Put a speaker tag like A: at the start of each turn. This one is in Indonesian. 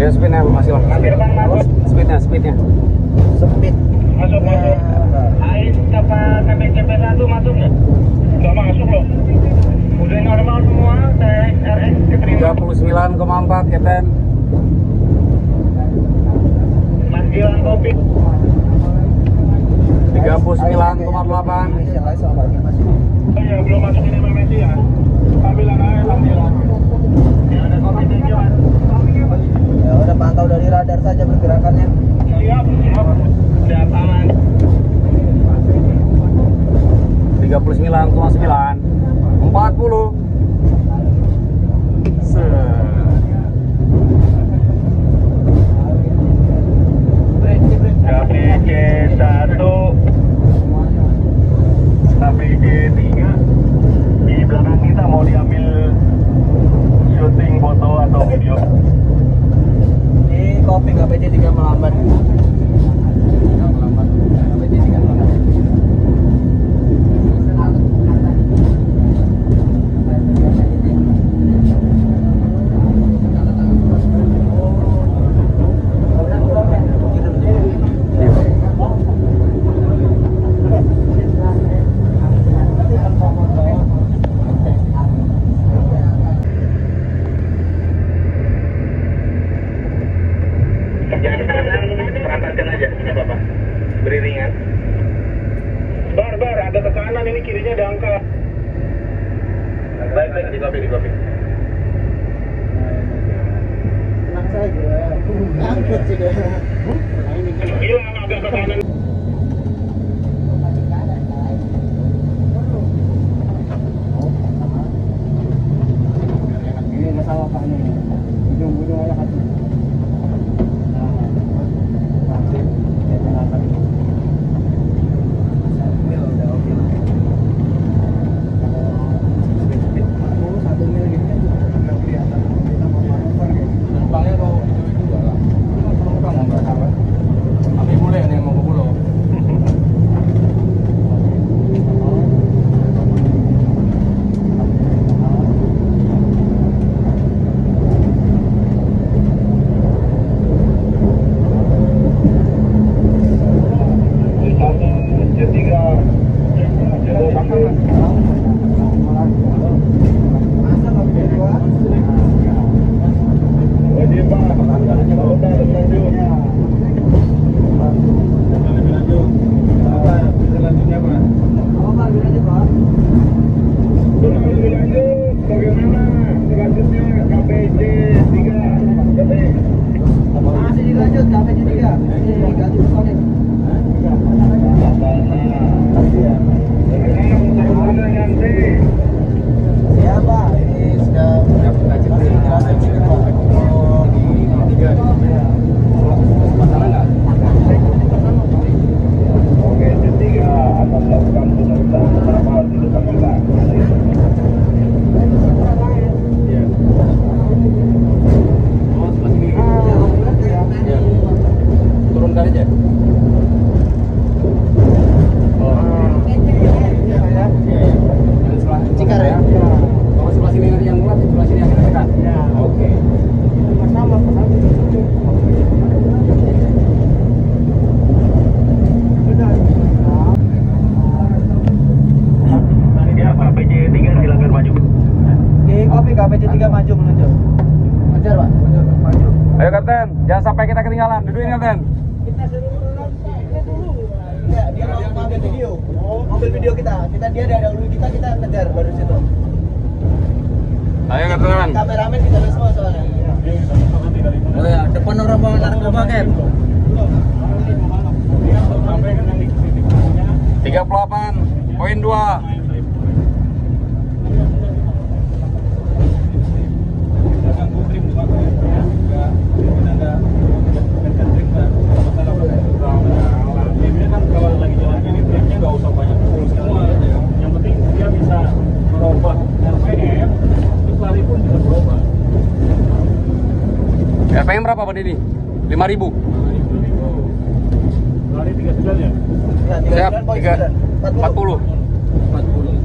A: Speednya masih lama. Speednya.
B: Sempit.
C: Masuk. Ais apa KPCP 1 masuk nggak? Nggak masuk loh. Udah normal semua. TRX keterima.
A: 39,4 Kapten.
C: Mas Gilang kopi.
A: 39,8.
B: Inisialnya sama lagi Mas.
C: Oh iya, belum masuk ini Messi ya. Tampilan aja tampilan. Ya ada kopi tinggi Mas.
B: Ya udah pantau dari radar saja pergerakannya.
C: Siap. Siap aman.
A: 39,9. 40.
C: KPC 1 KPC 3 di belakang kita mau diambil syuting foto atau video.
B: Di kopi KPC 3 melambat. KPC 3 melambat.
C: Jangan kanan, perapatkan aja, nggak apa-apa. Beriringan. Bar, ada ke kanan ini kirinya ada angka. Baik, di kopi.
B: Tenang saja. Angkut sudah.
C: Iya, agak ke kanan.
B: Ini masalah Pak ini. Ujung-ujung aja hati.
A: Ayo Kapten, jangan sampai kita ketinggalan. Dudukin Kapten.
B: Kita suruh dulu. Enggak, dia mau ambil video. Ambil video kita. Dia ada dahulu kita kejar baru situ.
A: Ayo Kapten.
B: Kameramen kita semua soalnya.
D: Oh ya, depan orang bawa narkoba kan?
A: 38,2. RPM berapa Pak Didi? 5.000.
C: Lari 39 ya?
B: Ya,
A: Siap,
B: 39,
A: 40.
D: 40.